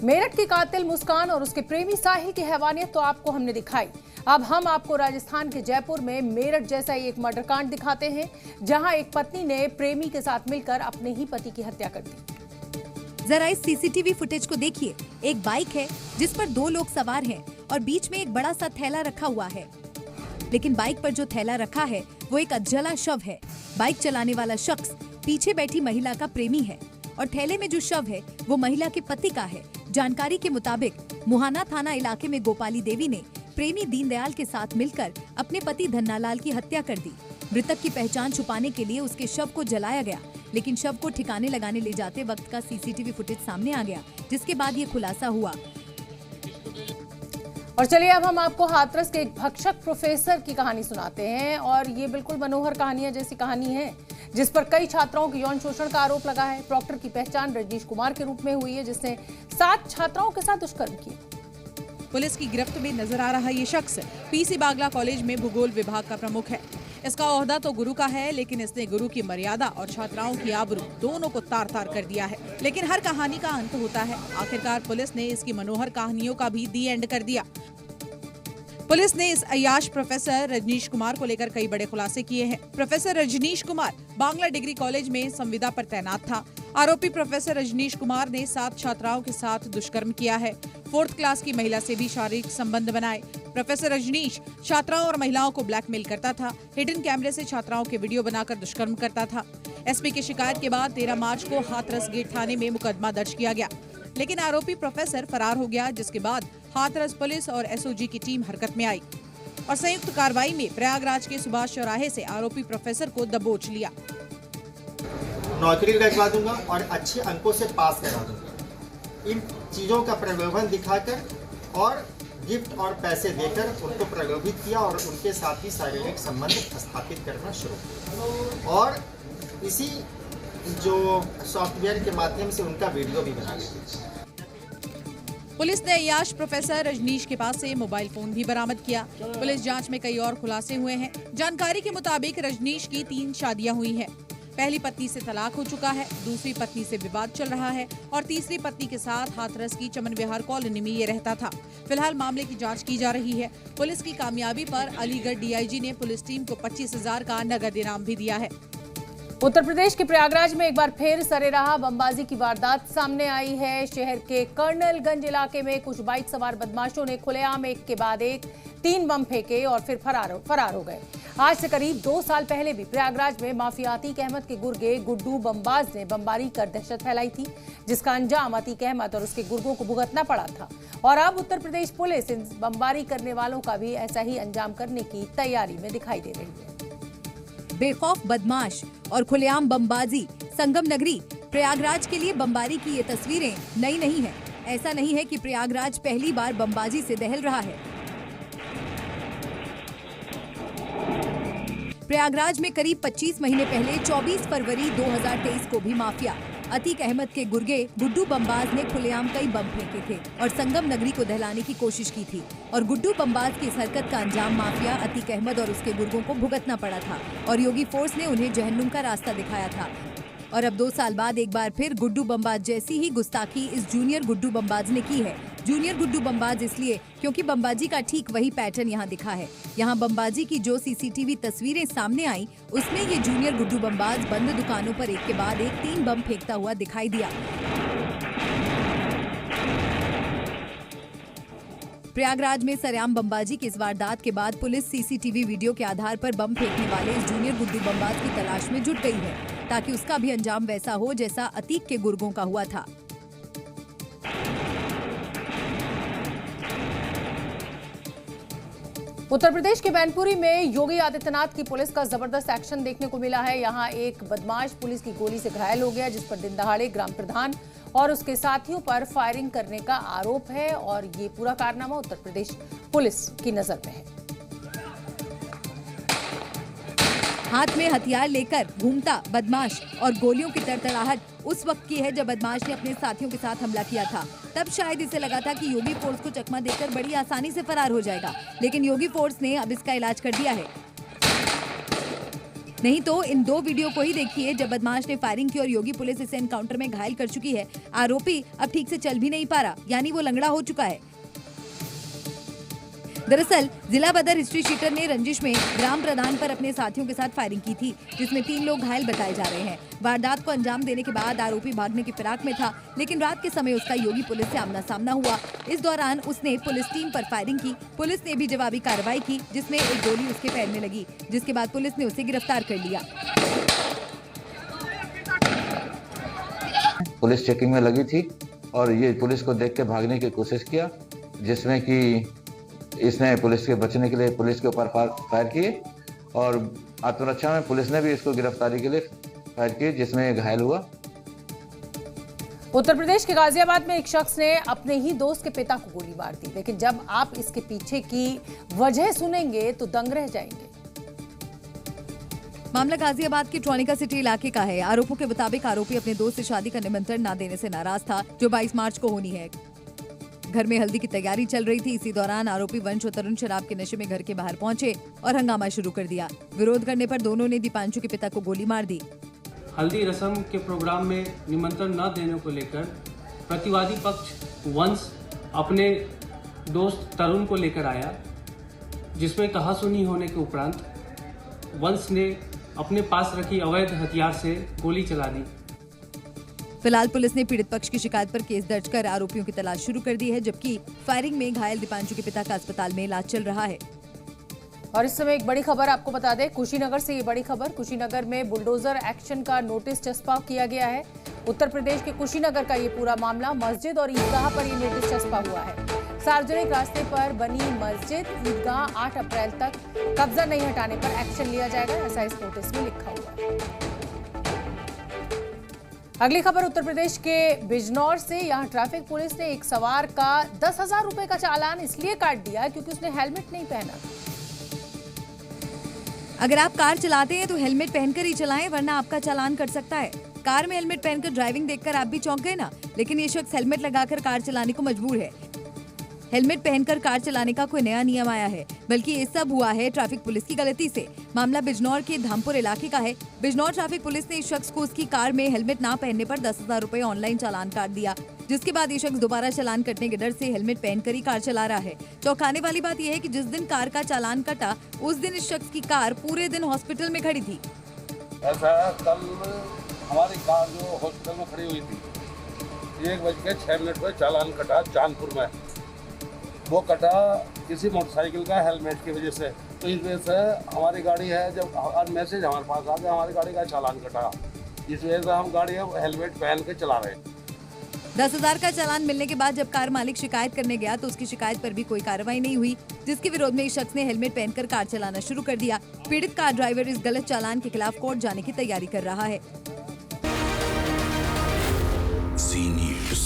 मेरठ की कातिल मुस्कान और उसके प्रेमी साहिल की हैवानियत तो आपको हमने दिखाई। अब हम आपको राजस्थान के जयपुर में मेरठ जैसा ही एक मर्डर कांड दिखाते हैं, जहां एक पत्नी ने प्रेमी के साथ मिलकर अपने ही पति की हत्या कर दी। जरा इस सीसीटीवी फुटेज को देखिए। एक बाइक है जिस पर 2 लोग सवार हैं और बीच में एक बड़ा सा थैला रखा हुआ है, लेकिन बाइक पर जो थैला रखा है वो एक अधजला शव है। बाइक चलाने वाला शख्स पीछे बैठी महिला का प्रेमी है और थैले में जो शव है वो महिला के पति का है। जानकारी के मुताबिक मुहाना थाना इलाके में गोपाली देवी ने प्रेमी दीनदयाल के साथ मिलकर अपने पति धन्नालाल की हत्या कर दी। मृतक की पहचान छुपाने के लिए उसके शव को जलाया गया, लेकिन शव को ठिकाने लगाने ले जाते वक्त का सीसीटीवी फुटेज सामने आ गया, जिसके बाद ये खुलासा हुआ। और चलिए अब हम आपको हाथरस के एक भक्षक प्रोफेसर की कहानी सुनाते हैं। और ये बिल्कुल मनोहर कहानियां जैसी कहानी है, जिस पर कई छात्राओं के यौन शोषण का आरोप लगा है। प्रॉक्टर की पहचान रजनीश कुमार के रूप में हुई है, जिसने 7 छात्राओं के साथ दुष्कर्म किया। पुलिस की गिरफ्त में नजर आ रहा ये शख्स पीसी बागला कॉलेज में भूगोल विभाग का प्रमुख है। इसका ओहदा तो गुरु का है, लेकिन इसने गुरु की मर्यादा और छात्राओं की आबरू दोनों को तार तार कर दिया है। लेकिन हर कहानी का अंत होता है। आखिरकार पुलिस ने इसकी मनोहर कहानियों का भी दी एंड कर दिया। पुलिस ने इस अय्याश प्रोफेसर रजनीश कुमार को लेकर कई बड़े खुलासे किए हैं। Professor Rajnish Kumar Bangla degree college में संविदा पर तैनात था। आरोपी प्रोफेसर रजनीश कुमार ने 7 छात्राओं के साथ दुष्कर्म किया है। 4th क्लास की महिला से भी शारीरिक संबंध बनाए। प्रोफेसर रजनीश छात्राओं और महिलाओं को ब्लैकमेल करता था। हिडन कैमरे से छात्राओं के वीडियो बनाकर दुष्कर्म करता था। एसपी की शिकायत के बाद 13 मार्च को हाथरस गेट थाने में मुकदमा दर्ज किया गया, लेकिन आरोपी प्रोफेसर फरार हो गया, जिसके बाद हाथरस पुलिस और एसओजी की टीम हरकत में आई और संयुक्त कार्रवाई में प्रयागराज के सुभाष चौराहे से आरोपी प्रोफेसर को दबोच लिया। नौकरी लगवा दूंगा और अच्छे अंकों से पास करा दूंगा। इन चीज़ों का प्रलोभन दिखाकर और गिफ्ट और पैसे देकर उनको प्रलोभित किया और उनके साथ ही शारीरिक संबंध स्थापित करना शुरू किया और इसी जो सॉफ्टवेयर के माध्यम से उनका वीडियो भी बना लिया। पुलिस ने अय्याश प्रोफेसर रजनीश के पास से मोबाइल फोन भी बरामद किया। पुलिस जांच में कई और खुलासे हुए हैं। जानकारी के मुताबिक रजनीश की 3 शादियां हुई हैं। पहली पत्नी से तलाक हो चुका है, दूसरी पत्नी से विवाद चल रहा है और तीसरी पत्नी के साथ हाथरस की चमन विहार कॉलोनी में ये रहता था। फिलहाल मामले की जांच की जा रही है। पुलिस की कामयाबी पर अलीगढ़ डीआईजी ने पुलिस टीम को 25,000 का नगद इनाम भी दिया है। उत्तर प्रदेश के प्रयागराज में एक बार फिर सरेराह बमबाजी की वारदात सामने आई है। शहर के कर्नलगंज इलाके में कुछ बाइक सवार बदमाशों ने खुलेआम एक के बाद एक 3 बम फेंके और फिर फरार हो गए। आज से करीब 2 साल पहले भी प्रयागराज में माफिया अतीक अहमद के गुर्गे गुड्डू बमबाज ने बमबारी कर दहशत फैलाई थी, जिसका अंजाम अतीक अहमद और उसके गुर्गों को भुगतना पड़ा था। और अब उत्तर प्रदेश पुलिस इन बमबारी करने वालों का भी ऐसा ही अंजाम करने की तैयारी में दिखाई दे रही है। बेखौफ बदमाश और खुलेआम बमबाजी। संगम नगरी प्रयागराज के लिए बमबारी की ये तस्वीरें नई नहीं है। ऐसा नहीं है कि प्रयागराज पहली बार बमबाजी से दहल रहा है। प्रयागराज में करीब 25 महीने पहले 24 फरवरी 2023 को भी माफिया अतीक अहमद के गुर्गे गुड्डू बमबाज ने खुलेआम कई बम फेंके थे और संगम नगरी को दहलाने की कोशिश की थी। और गुड्डू बमबाज की इस हरकत का अंजाम माफिया अतीक अहमद और उसके गुर्गों को भुगतना पड़ा था और योगी फोर्स ने उन्हें जहन्नुम का रास्ता दिखाया था। और अब 2 साल बाद एक बार फिर गुड्डू बमबाज जैसी ही गुस्ताखी इस जूनियर गुड्डू बमबाज ने की है। जूनियर गुड्डू बमबाज इसलिए क्योंकि बमबाजी का ठीक वही पैटर्न यहाँ दिखा है। यहाँ बमबाजी की जो सीसीटीवी तस्वीरें सामने आई, उसमें ये जूनियर गुड्डू बमबाज बंद दुकानों पर एक के बाद एक 3 बम फेंकता हुआ दिखाई दिया। प्रयागराज में सरेआम बमबाजी की इस वारदात के बाद पुलिस सीसीटीवी वीडियो के आधार पर बम फेंकने वाले इस जूनियर गुड्डू बमबाज की तलाश में जुट गई है, ताकि उसका भी अंजाम वैसा हो जैसा अतीक के गुर्गों का हुआ था। उत्तर प्रदेश के मैनपुरी में योगी आदित्यनाथ की पुलिस का जबरदस्त एक्शन देखने को मिला है। यहां एक बदमाश पुलिस की गोली से घायल हो गया, जिस पर दिन दहाड़े ग्राम प्रधान और उसके साथियों पर फायरिंग करने का आरोप है और ये पूरा कारनामा उत्तर प्रदेश पुलिस की नजर में है। हाथ में हथियार लेकर घूमता बदमाश और गोलियों की तरतराहट उस वक्त की है जब बदमाश ने अपने साथियों के साथ हमला किया था। तब शायद इसे लगा था कि योगी फोर्स को चकमा देकर बड़ी आसानी से फरार हो जाएगा, लेकिन योगी फोर्स ने अब इसका इलाज कर दिया है। नहीं तो इन 2 वीडियो को ही देखिए जब बदमाश ने फायरिंग की और योगी पुलिस इसे एनकाउंटर में घायल कर चुकी है। आरोपी अब ठीक से चल भी नहीं पा रहा, यानी वो लंगड़ा हो चुका है। दरअसल जिला बदर हिस्ट्री शीटर ने रंजिश में ग्राम प्रधान पर अपने साथियों के साथ फायरिंग की थी, जिसमें 3 लोग घायल बताए जा रहे हैं। वारदात को अंजाम देने के बाद आरोपी भागने की फिराक में था, लेकिन रात के समय उसका योगी पुलिस से आमना सामना हुआ। इस दौरान उसने पुलिस टीम पर फायरिंग की। पुलिस ने भी जवाबी कार्रवाई की, जिसमें एक गोली उसके पैर में लगी, जिसके बाद पुलिस ने उसे गिरफ्तार कर लिया। पुलिस चेकिंग में लगी थी और ये पुलिस को देख के भागने की कोशिश किया, जिसमें कि इसने पुलिस के बचने के लिए पुलिस के ऊपर फायर किए और आत्मरक्षा में पुलिस ने भी इसको गिरफ्तारी के लिए फायर किए, जिसमें घायल हुआ। उत्तर प्रदेश के गाजियाबाद में एक शख्स ने अपने ही दोस्त के पिता को गोली मार दी, लेकिन जब आप इसके पीछे की वजह सुनेंगे तो दंग रह जाएंगे। मामला गाजियाबाद के ट्रॉनिका सिटी इलाके का है। आरोपों के मुताबिक आरोपी अपने दोस्त से शादी का निमंत्रण न देने से नाराज था, जो 22 मार्च को होनी है। घर में हल्दी की तैयारी चल रही थी। इसी दौरान आरोपी वंश और तरुण शराब के नशे में घर के बाहर पहुंचे और हंगामा शुरू कर दिया। विरोध करने पर दोनों ने दीपांशु के पिता को गोली मार दी। हल्दी रस्म के प्रोग्राम में निमंत्रण न देने को लेकर प्रतिवादी पक्ष वंश अपने दोस्त तरुण को लेकर आया, जिसमें कहासुनी होने के उपरांत वंश ने अपने पास रखी अवैध हथियार से गोली चला दी। फिलहाल पुलिस ने पीड़ित पक्ष की शिकायत पर केस दर्ज कर आरोपियों की तलाश शुरू कर दी है, जबकि फायरिंग में घायल दीपांशु के पिता का अस्पताल में इलाज चल रहा है। और इस समय एक बड़ी खबर आपको बता दें, कुशीनगर से ये बड़ी खबर। कुशीनगर में बुलडोजर एक्शन का नोटिस चस्पा किया गया है। उत्तर प्रदेश के कुशीनगर का ये पूरा मामला, मस्जिद और ईदगाह पर ये नोटिस चस्पा हुआ है। सार्वजनिक रास्ते पर बनी मस्जिद ईदगाह 8 अप्रैल तक कब्जा नहीं हटाने पर एक्शन लिया जाएगा, ऐसा इस नोटिस में लिखा हुआ है। अगली खबर उत्तर प्रदेश के बिजनौर से। यहाँ ट्रैफिक पुलिस ने एक सवार का 10,000 रुपए का चालान इसलिए काट दिया क्योंकि उसने हेलमेट नहीं पहना। अगर आप कार चलाते हैं तो हेलमेट पहनकर ही चलाएं, वरना आपका चालान कट सकता है। कार में हेलमेट पहनकर ड्राइविंग देखकर आप भी चौंक गए ना, लेकिन ये शख्स हेलमेट लगाकर कार चलाने को मजबूर है। हेलमेट पहनकर कार चलाने का कोई नया नियम आया है, बल्कि ये सब हुआ है ट्रैफिक पुलिस की गलती से। मामला बिजनौर के धामपुर इलाके का है। बिजनौर ट्रैफिक पुलिस ने इस शख्स को उसकी कार में हेलमेट ना पहनने पर 10,000 रुपए ऑनलाइन चालान काट दिया, जिसके बाद ये शख्स दोबारा चालान कटने के डर से हेलमेट पहनकर ही कार चला रहा है। चौंकाने वाली बात यह है कि जिस दिन कार का चालान कटा, उस दिन इस शख्स की कार पूरे दिन हॉस्पिटल में खड़ी थी। ऐसा कल हमारी कार जो हॉस्पिटल में खड़ी हुई थी, 1:06 पर चालान कटा चांदपुर में। वो कटा किसी मोटरसाइकिल का हेलमेट की वजह से। तो इस वजह से हमारी गाड़ी है, जब आज मैसेज हमारे पास आ गया हमारी गाड़ी का चालान कटा, इस वजह से हम गाड़ी हेलमेट पहन के चला रहे हैं। 10,000 का चालान मिलने के बाद जब कार मालिक शिकायत करने गया तो उसकी शिकायत पर भी कोई कार्रवाई नहीं हुई, जिसके विरोध में इस शख्स ने हेलमेट पहनकर कार चलाना शुरू कर दिया। पीड़ित कार ड्राइवर इस गलत चालान के खिलाफ कोर्ट जाने की तैयारी कर रहा है। Zee News।